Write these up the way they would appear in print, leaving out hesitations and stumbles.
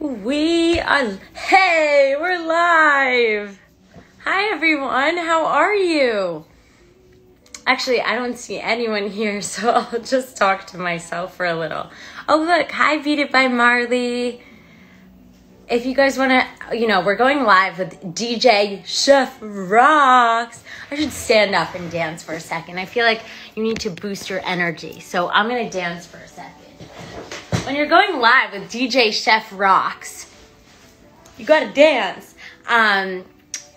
Hey, we're live. Hi everyone, how are you? Actually, I don't see anyone here, so I'll just talk to myself for a little. Oh look, hi Beat It by Marley. If you guys want to, we're going live with DJ Chef Rocks. I should stand up and dance for a second. I feel like you need to boost your energy, so I'm going to dance for a second. When you're going live with DJ Chef Rocks, you got to dance. I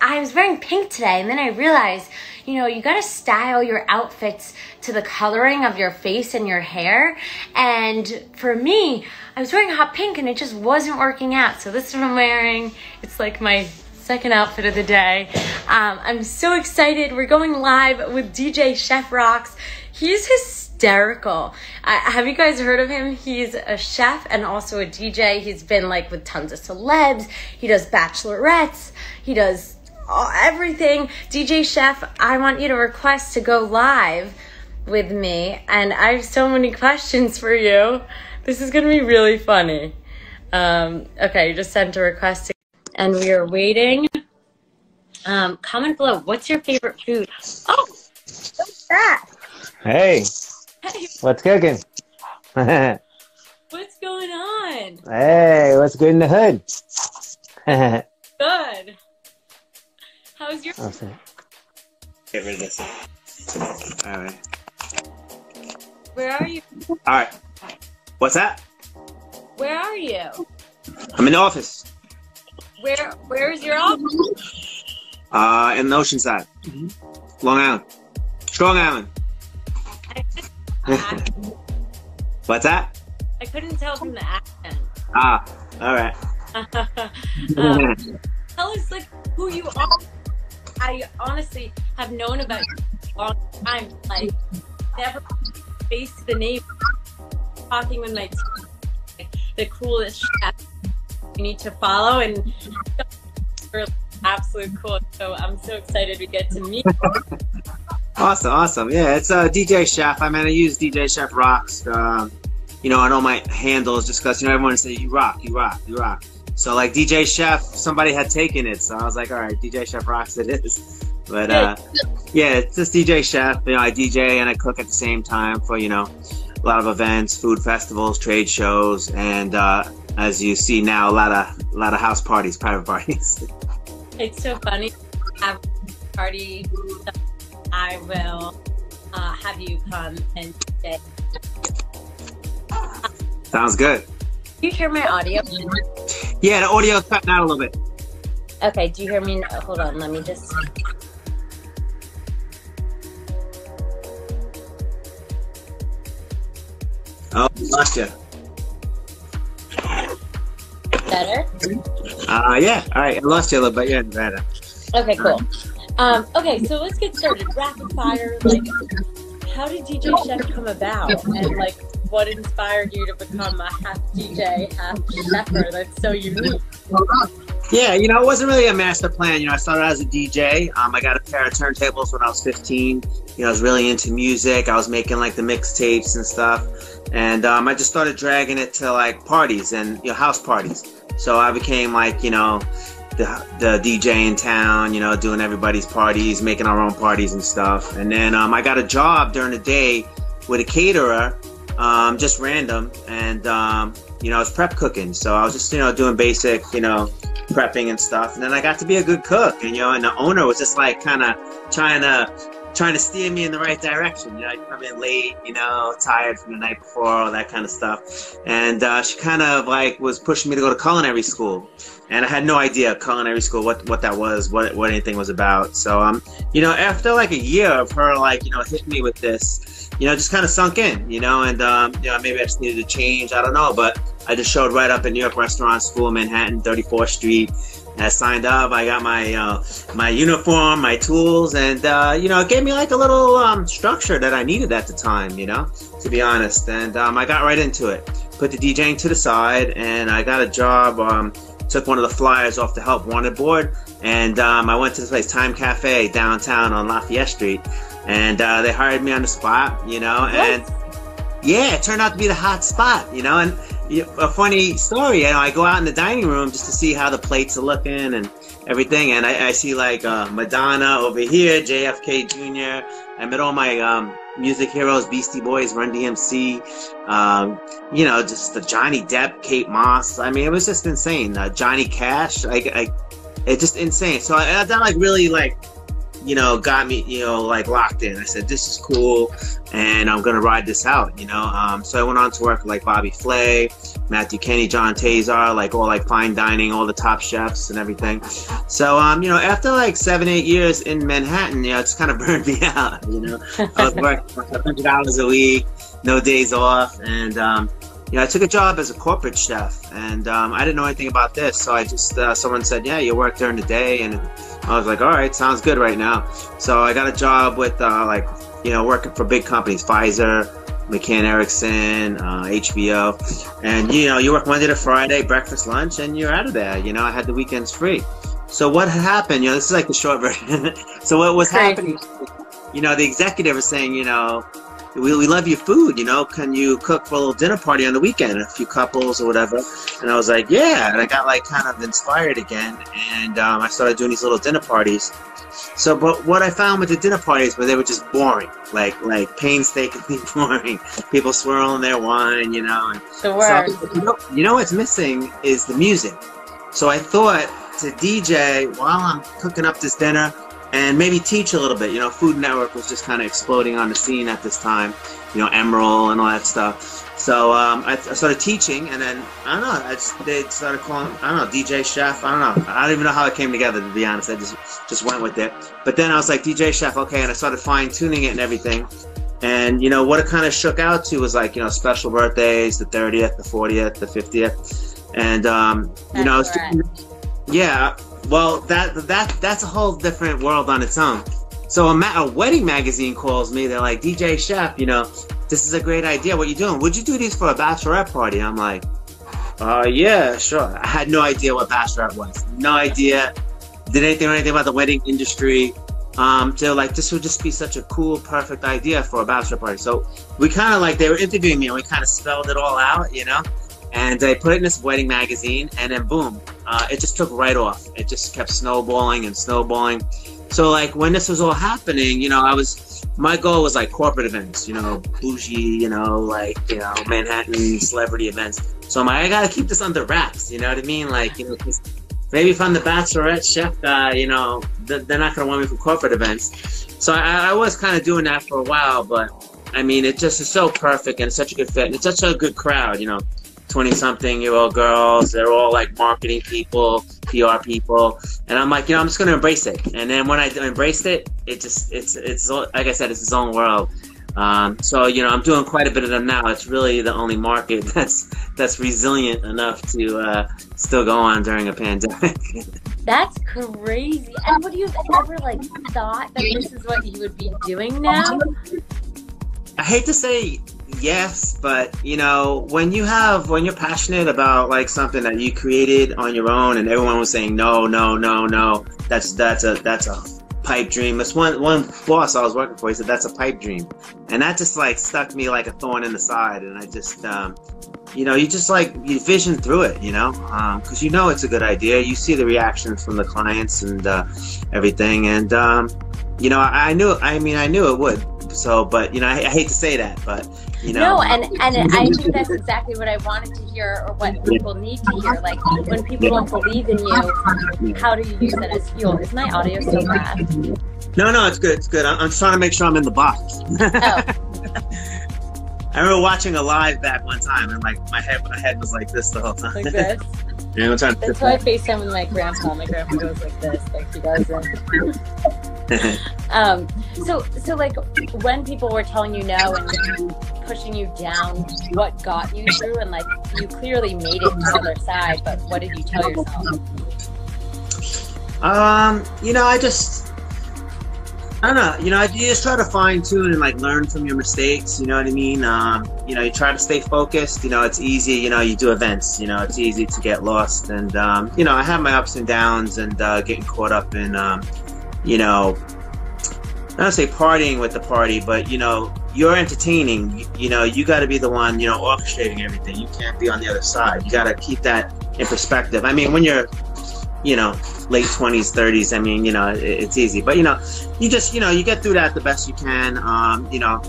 was wearing pink today, and then I realized, you got to style your outfits to the coloring of your face and your hair. And for me, I was wearing hot pink, and it just wasn't working out. So this is what I'm wearing. It's like my second outfit of the day. I'm so excited. We're going live with DJ Chef Rocks. He's hysterical. Have you guys heard of him? He's a chef and also a DJ. He's been with tons of celebs. He does bachelorettes. He does everything. DJ Chef, I want you to request to go live with me, and I have so many questions for you. This is going to be really funny. Okay, you just sent a request and we are waiting. Comment below, what's your favorite food? Oh, what's that? Hey, what's cooking? What's going on? Hey, what's good in the hood? Good. How's your... Get rid of this. All right. Where are you? All right. What's that? Where are you? I'm in the office. Where's your office? In the Oceanside. Long Island. Strong Island. What's that? I couldn't tell from the accent. Ah, all right. Tell us who you are. I honestly have known about you for a long time. Never faced the name. Talking with my team, the coolest chef you need to follow, and you're absolute cool. So I'm so excited we get to meet. Awesome. Yeah, it's DJ Chef. I use DJ Chef Rocks. On all my handles, just because everyone say you rock. So DJ Chef, somebody had taken it, so I was like, all right, DJ Chef Rocks it is. But yeah, it's just DJ Chef. I DJ and I cook at the same time for a lot of events, food festivals, trade shows, and as you see now, a lot of house parties, private parties. It's so funny. Have a party. I will have you come and stay. Sounds good. Do you hear my audio? Yeah, the audio's cutting out a little bit. Okay, do you hear me? Hold on, let me just... Oh, lost you. Better? Yeah. All right, I lost you a little bit. Yeah, better. Okay, cool. Okay, so let's get started. Rapid fire. How did DJ Chef come about? And what inspired you to become a half DJ, half cheffer? That's so unique. Yeah, it wasn't really a master plan. I started as a DJ. I got a pair of turntables when I was 15. I was really into music. I was making the mixtapes and stuff. And I just started dragging it to parties and house parties. So I became the DJ in town, doing everybody's parties, making our own parties and stuff. And then I got a job during the day with a caterer, just random. And I was prep cooking. So I was just doing basic prepping and stuff. And then I got to be a good cook, and the owner was just kind of trying to steer me in the right direction. I'd come in late, tired from the night before, all that kind of stuff. And she kind of was pushing me to go to culinary school. And I had no idea culinary school, what that was, what anything was about. So, after a year of her hitting me with this, just kind of sunk in, and maybe I just needed to change. I don't know, but I just showed right up at New York Restaurant School in Manhattan, 34th Street. I signed up. I got my my uniform, my tools, and it gave me a little structure that I needed at the time, to be honest. And I got right into it. Put the DJing to the side, and I got a job. Took one of the flyers off the Help Wanted board, and I went to this place, Time Cafe, downtown on Lafayette Street, and they hired me on the spot, and yeah, it turned out to be the hot spot, and yeah, a funny story. You know, I go out in the dining room just to see how the plates are looking and everything, and I see like Madonna over here, JFK Jr. I met all my music heroes, Beastie Boys, Run DMC, you know, just the Johnny Depp, Kate Moss. I mean, it was just insane. Johnny Cash, it's just insane. So that like really like, you know, got me, you know, like locked in. I said, this is cool, and I'm gonna ride this out, you know. So I went on to work with like Bobby Flay, Matthew Kenny, John Tazar, like all like fine dining, all the top chefs and everything. So you know, after like 7-8 years in Manhattan, you know, it's kind of burned me out. You know, I was working $100 a week, no days off, and you know, I took a job as a corporate chef, and I didn't know anything about this, so I just someone said, yeah, you work during the day, and I was like, all right, sounds good right now. So I got a job with like, you know, working for big companies, Pfizer, McCann Erickson, HBO, and you know, you work Monday to Friday, breakfast, lunch, and you're out of there. You know, I had the weekends free. So what happened? You know, this is like the short version. So what was happening? You know, the executive was saying, you know, we love your food, you know, can you cook for a little dinner party on the weekend, a few couples or whatever? And I was like, yeah, and I got like kind of inspired again, and I started doing these little dinner parties. So, but what I found with the dinner parties was they were just boring, like painstakingly boring. People swirling their wine, you know. And the word. So, you know what's missing is the music. So I thought to DJ while I'm cooking up this dinner, and maybe teach a little bit. You know, Food Network was just kind of exploding on the scene at this time, you know, Emerald and all that stuff. So I started teaching, and then, I don't know, they started calling, I don't know, DJ Chef, I don't know. I don't even know how it came together, to be honest. I just went with it. But then I was like, DJ Chef, okay, and I started fine-tuning it and everything. And, you know, what it kind of shook out to was like, you know, special birthdays, the 30th, the 40th, the 50th. And, you know, yeah. Well, that's a whole different world on its own. So a wedding magazine calls me. They're like, DJ Chef, you know, this is a great idea. What you doing? Would you do these for a bachelorette party? I'm like, yeah, sure. I had no idea what bachelorette was. No idea. Did anything about the wedding industry. So like, this would just be such a cool, perfect idea for a bachelorette party. So we kind of like, they were interviewing me, and we kind of spelled it all out, you know. And they put it in this wedding magazine, and then boom, it just took right off. It just kept snowballing and snowballing. So like when this was all happening, you know, my goal was like corporate events, you know, bougie, you know, like, you know, Manhattan celebrity events. So I'm like, I gotta keep this under wraps, you know what I mean? Like, you know, maybe if I'm the Bachelorette chef guy, you know, they're not gonna want me for corporate events. So I was kind of doing that for a while, but I mean, it just is so perfect, and it's such a good fit, and it's such a good crowd, you know. 20-something-year-old girls, they're all like marketing people, PR people, and I'm like, you know, I'm just gonna embrace it. And then when I embraced it, it's like I said, it's its own world. So you know, I'm doing quite a bit of them now. It's really the only market that's resilient enough to still go on during a pandemic. That's crazy. And would you have ever like thought that this is what you would be doing now? I hate to say yes, but you know, when you're passionate about like something that you created on your own, and everyone was saying no, that's a pipe dream. This one boss I was working for, he said that's a pipe dream, and that just like stuck me like a thorn in the side. And I just you know, you just like, you vision through it, you know, because you know it's a good idea. You see the reactions from the clients and everything, and you know, I knew it would. So, but you know, I hate to say that, but you know. No, and I think that's exactly what I wanted to hear, or what people need to hear. Like, when people don't believe in you, how do you use that as fuel? Is my audio still bad? No, it's good. It's good. I'm just trying to make sure I'm in the box. I remember watching a live back one time, and like my head was like this the whole time. Like this. Yeah, I'm trying to. That's why I FaceTime with my grandpa. My grandpa goes like this, like he doesn't. So like when people were telling you no and pushing you down, what got you through? And like, you clearly made it to the other side, but what did you tell yourself? You know, I don't know, you know, you just try to fine tune and like learn from your mistakes, you know what I mean? You know, you try to stay focused. You know, it's easy, you know, you do events, you know, it's easy to get lost, and you know, I have my ups and downs, and getting caught up in you know, I don't say partying with the party, but you know, you're entertaining, you know, you got to be the one, you know, orchestrating everything. You can't be on the other side. You got to keep that in perspective. I mean, when you're, you know, late 20s, 30s, I mean, you know, it's easy. But, you know, you just, you know, you get through that the best you can. You know,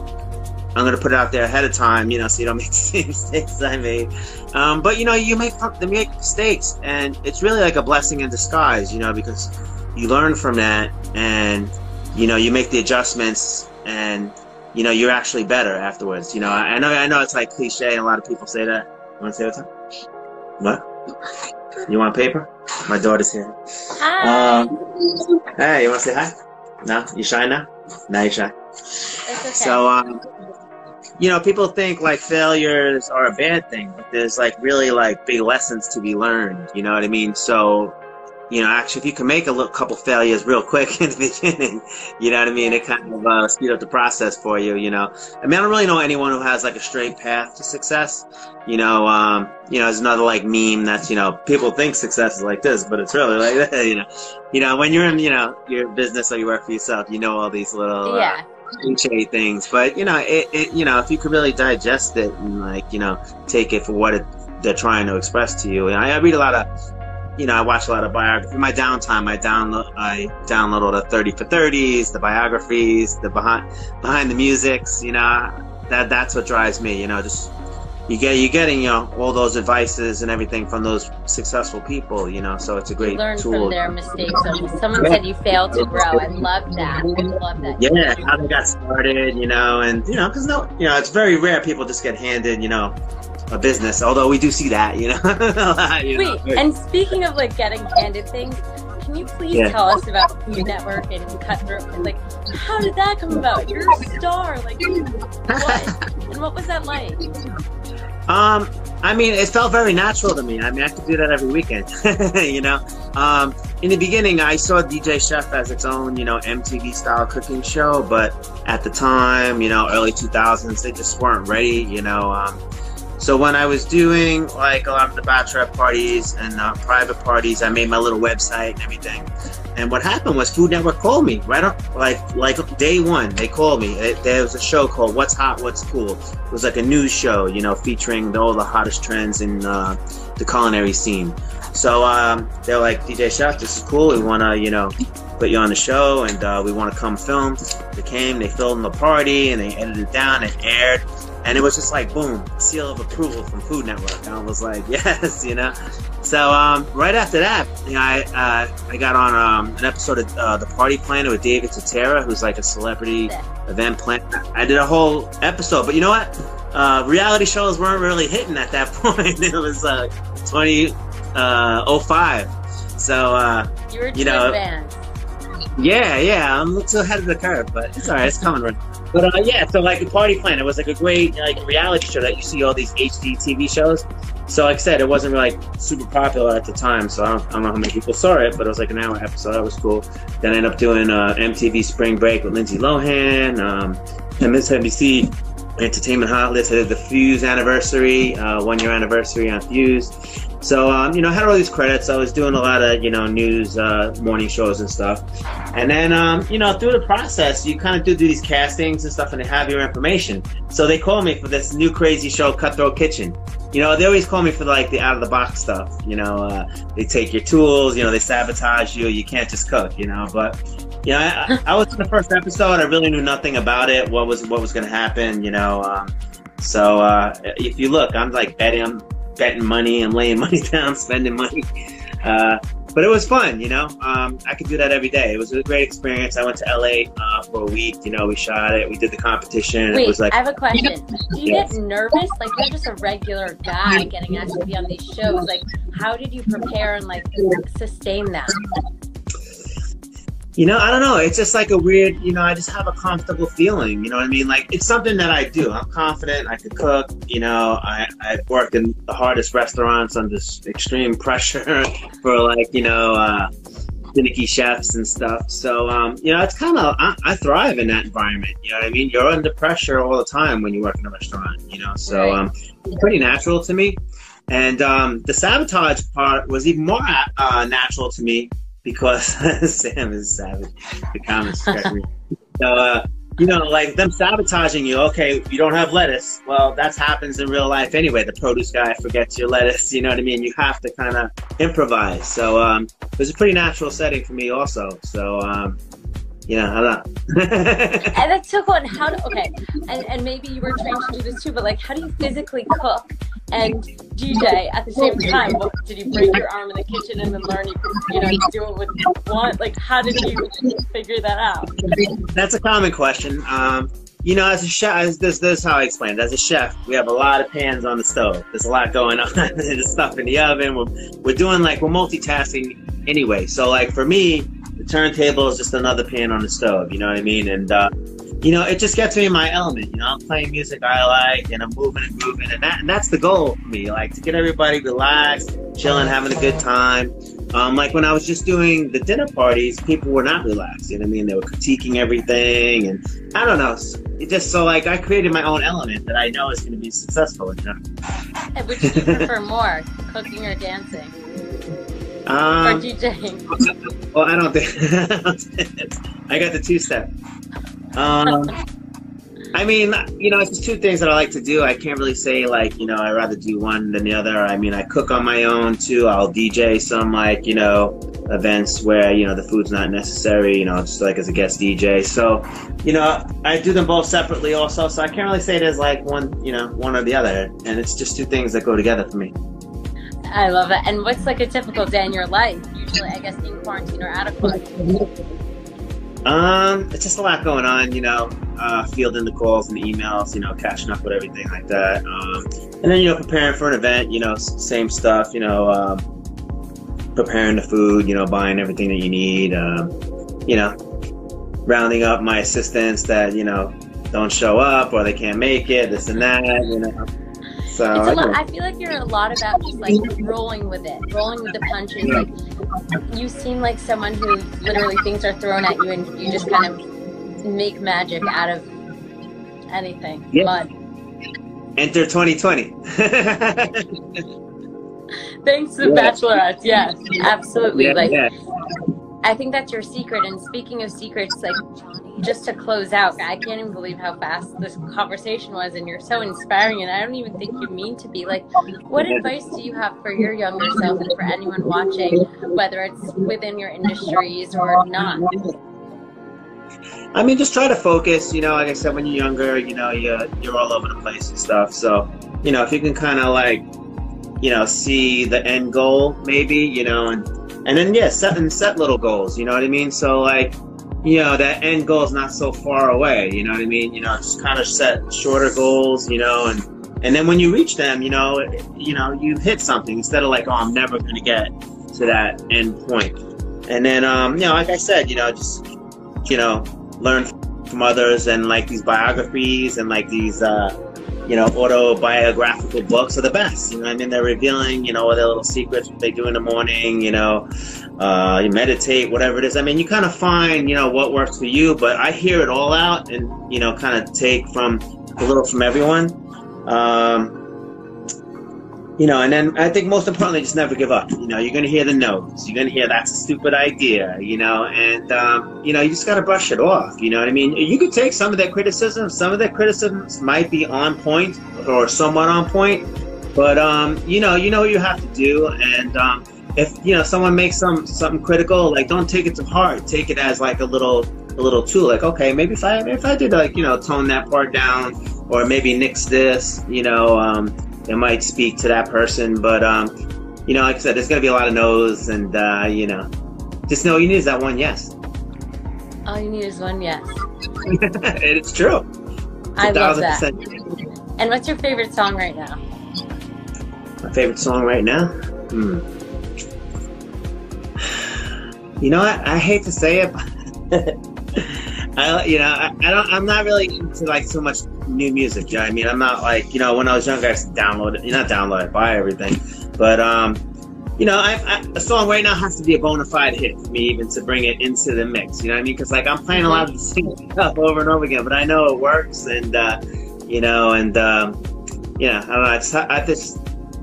I'm going to put it out there ahead of time, you know, so you don't make the same mistakes I made. But, you know, you make mistakes, and it's really like a blessing in disguise, you know, because you learn from that, and, you know, you make the adjustments, and, you know, you're actually better afterwards. You know, I know it's like cliche, and a lot of people say that. You want to say what's up? What? You want paper? My daughter's here. Hi. Hey, you want to say hi? No? You shy now? Now you're shy. It's okay. So, you know, people think like failures are a bad thing, but there's like really like big lessons to be learned. You know what I mean? So, you know, actually, if you can make a couple failures real quick in the beginning, you know what I mean? It kind of speed up the process for you, you know? I mean, I don't really know anyone who has like a straight path to success. You know, there's another like meme that's, you know, people think success is like this, but it's really like that, you know? You know, when you're in, you know, your business or you work for yourself, you know all these little cliche things. But, you know, you know, if you could really digest it and like, you know, take it for what they're trying to express to you. And I read a lot of, you know, I watch a lot of biography. In my downtime, I download all the 30 for 30s, the biographies, the behind the musics. You know, that's what drives me. You know, just you're getting, you know, all those advices and everything from those successful people. You know, so it's a great learn tool. From their mistakes. Someone said you failed to grow. I love that. I love that. Yeah, how they got started. You know, and you know, because you know, it's very rare people just get handed, you know, a business, although we do see that, you know. Wait, and speaking of like getting handed things, can you please tell us about Food Network and Cutthroat? Like, how did that come about? You're a star, like what? And what was that like? I mean, it felt very natural to me. I mean, I could do that every weekend, you know. In the beginning, I saw DJ Chef as its own, you know, MTV style cooking show, but at the time, you know, early 2000s, they just weren't ready, you know. So when I was doing like a lot of the bachelorette parties and private parties, I made my little website and everything. And what happened was Food Network called me right up, like day one. They called me. There was a show called What's Hot, What's Cool. It was like a news show, you know, featuring all the hottest trends in the culinary scene. So they're like, DJ Chef, this is cool. We want to, you know, put you on the show, and we want to come film. They came, they filmed the party, and they edited it down. It aired. And it was just like, boom, seal of approval from Food Network. I was like, yes, you know. So right after that, you know, I got on an episode of The Party Planner with David Totera, who's like a celebrity event planner. I did a whole episode, but you know what? Reality shows weren't really hitting at that point. It was 2005. So, you were you know, advanced. Yeah, I'm a little ahead of the curve, but it's all right, it's coming right. But yeah, so like The Party Planner was like a great like reality show that you see all these HD TV shows. So like I said, it wasn't really like super popular at the time, so I don't know how many people saw it, but it was like an hour episode. That was cool. Then I ended up doing MTV Spring Break with Lindsay Lohan, MSNBC Entertainment Hot List. I did the Fuse anniversary, 1 year anniversary on Fuse. So, you know, I had all these credits. I was doing a lot of, you know, news, morning shows and stuff. And then, you know, through the process, you kind of do these castings and stuff, and they have your information. So they call me for this new crazy show, Cutthroat Kitchen. You know, they always call me for like the out-of-the-box stuff. You know, they take your tools, you know, they sabotage you. You can't just cook, you know. But, you know, I was in the first episode. I really knew nothing about it, what was going to happen, you know. So if you look, I'm like betting money, I'm laying money down, spending money. But it was fun, you know. I could do that every day. It was a great experience. I went to LA for a week, you know, we shot it, we did the competition. Wait, it was like, I have a question. Do you get nervous? Like, you're just a regular guy getting asked to be on these shows. Like, how did you prepare and like sustain that? You know, I don't know. It's just like a weird, you know, I just have a comfortable feeling, you know what I mean? Like, it's something that I do. I'm confident. I could cook, you know. I've worked in the hardest restaurants under extreme pressure for, like, you know, finicky chefs and stuff. So, you know, it's kind of, I thrive in that environment, you know what I mean? You're under pressure all the time when you work in a restaurant, you know? So, it's pretty natural to me. And the sabotage part was even more natural to me, because Sam is savage. The comments scare me. So, You know, like them sabotaging you. Okay, you don't have lettuce. Well, that happens in real life anyway. The produce guy forgets your lettuce. You know what I mean? You have to kind of improvise. So it was a pretty natural setting for me also. So yeah, I don't know. And that's so cool. And how do, okay, and maybe you were trained to do this too, but like, how do you physically cook and DJ at the same time? What, did you break your arm in the kitchen and then learn you could, you know, do it with one? Like, how did you figure that out? That's a common question. You know, as a chef, this is how I explain it. As a chef, we have a lot of pans on the stove. There's a lot going on. There's stuff in the oven. We're doing like, we're multitasking anyway. So like for me, the turntable is just another pan on the stove. You know what I mean? And you know, it just gets me in my element. You know, I'm playing music I like, and I'm moving and grooving, and that's the goal for me. Like to get everybody relaxed, chilling, having a good time. Like when I was just doing the dinner parties, people were not relaxed. You know what I mean? They were critiquing everything, and I don't know. It just so like I created my own element that I know is going to be successful. You know. And which do you prefer more, cooking or dancing? Or DJing? Well, I don't think I got the two-step. I mean, you know, it's just two things that I like to do. I can't really say like, you know, I'd rather do one than the other. I mean, I cook on my own too. I'll DJ some like, you know, events where, you know, the food's not necessary, you know, just like as a guest DJ. So, you know, I do them both separately also. So I can't really say there's like one, you know, one or the other. And it's just two things that go together for me. I love it. And what's like a typical day in your life? Usually, I guess, in quarantine or out of quarantine? It's just a lot going on, you know, fielding the calls and the emails, you know, catching up with everything like that. And then, you know, preparing for an event, you know, same stuff, you know, preparing the food, you know, buying everything that you need, you know, rounding up my assistants that, you know, don't show up or they can't make it, this and that, you know. So it's a lot, I feel like you're a lot about just like rolling with it, rolling with the punches. Like you seem like someone who literally things are thrown at you and you just kind of make magic out of anything. Yeah. Mud. Enter 2020. Thanks to Bachelorette. Yes, absolutely. Yeah. I think that's your secret. And speaking of secrets, like just to close out, I can't even believe how fast this conversation was, and you're so inspiring, and I don't even think you mean to be. Like, what advice do you have for your younger self and for anyone watching, whether it's within your industries or not? I mean, just try to focus, you know, like I said, when you're younger, you know, you're all over the place and stuff. So, you know, if you can kind of like, you know, see the end goal maybe, you know, and then, yeah, set little goals, you know what I mean? So like, you know, that end goal is not so far away, you know what I mean? You know, just kind of set shorter goals, you know, and then when you reach them, you know, you hit something instead of like, oh, I'm never going to get to that end point. And then, you know, like I said, you know, just, you know, learn from others, and like these biographies and like these, you know, autobiographical books are the best. You know what I mean? They're revealing, you know, all their little secrets, what they do in the morning, you know, you meditate, whatever it is. I mean, you kind of find, you know, what works for you, but I hear it all out and, you know, kind of take from a little from everyone. You know, and then I think most importantly, just never give up. You know, you're going to hear the no's. You're going to hear that's a stupid idea, you know, and, you know, you just got to brush it off. You know what I mean? You could take some of their criticism. Some of their criticisms might be on point or somewhat on point, but, you know what you have to do. And if, you know, someone makes something critical, like don't take it to heart. Take it as like a little tool. Like, okay, maybe if I did like, you know, tone that part down or maybe nix this, you know, it might speak to that person, but you know, like I said, there's gonna be a lot of no's, and you know, just know you need is that one yes. All you need is one yes. It's true. I love that. And what's your favorite song right now? My favorite song right now? You know what? I hate to say it, but I'm not really into like so much new music. You know what I mean? I'm not like, you know, when I was younger, I used to buy everything. But, you know, a song right now has to be a bona fide hit for me even to bring it into the mix. You know what I mean? Because like I'm playing a lot of the same stuff over and over again, but I know it works, and, you know, and, yeah, I don't know.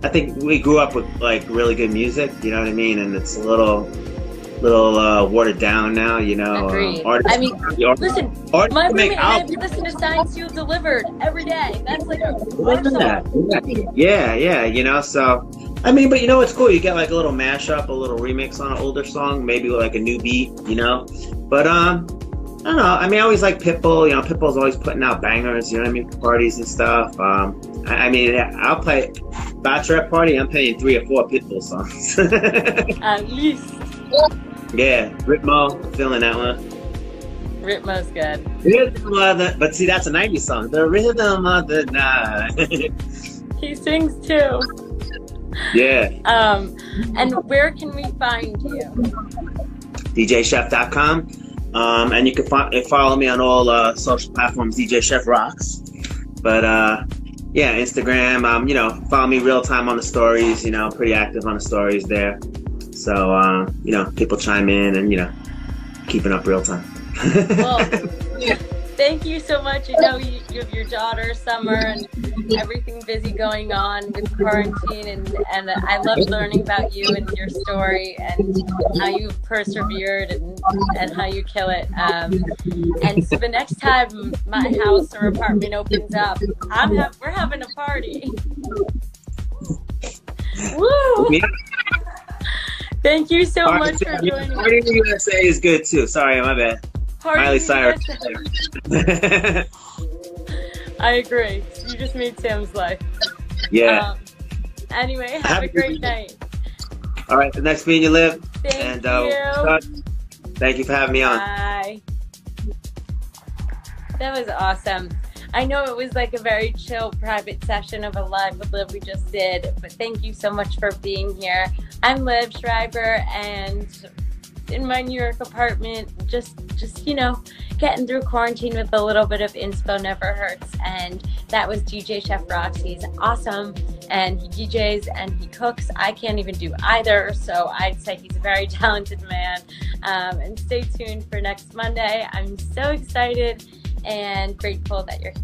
I think we grew up with like really good music, you know what I mean? And it's a little, little watered down now, you know. Agreed. Artists, I mean, listen, artists my make roommate and I albums. listen to Signs You Delivered every day. That's like a Yeah, you know, so I mean, but you know, it's cool. You get like a little mashup, a little remix on an older song, maybe with like a new beat, you know. But I don't know. I mean, I always like Pitbull. You know, Pitbull's always putting out bangers. You know what I mean? For parties and stuff. I mean, I'll play Bachelorette party. I'm playing 3 or 4 Pitbull songs. at least. Yeah, Ritmo, feeling that one. Ritmo's good. Rhythm of the, but see, that's a 90s song. The rhythm of the night. He sings too. Yeah. And where can we find you? DJchef.com. And you can follow me on all social platforms, DJ Chef Rocks. But yeah, Instagram, you know, follow me real time on the stories, you know, pretty active on the stories there. So, you know, people chime in and, you know, keeping up real time. Well, thank you so much. I know you have your daughter, Summer, and everything busy going on with quarantine. And I love learning about you and your story and how you've persevered and how you kill it. And so the next time my house or apartment opens up, we're having a party. Woo! Yeah. Thank you so much for joining me. Party in the USA is good too. Sorry, my bad. Miley Cyrus. I agree. You just made Sam's life. Yeah. Anyway, have a great night. All right. The next meeting you live. Thank you. Thank you for having me on. Bye. That was awesome. I know it was like a very chill, private session of a live with Liv we just did, but thank you so much for being here. I'm Liv Schreiber, and in my New York apartment, just you know, getting through quarantine with a little bit of inspo never hurts. And that was DJ Chef Rocks. He's awesome, and he DJs and he cooks. I can't even do either, so I'd say he's a very talented man. And stay tuned for next Monday. I'm so excited and grateful that you're here.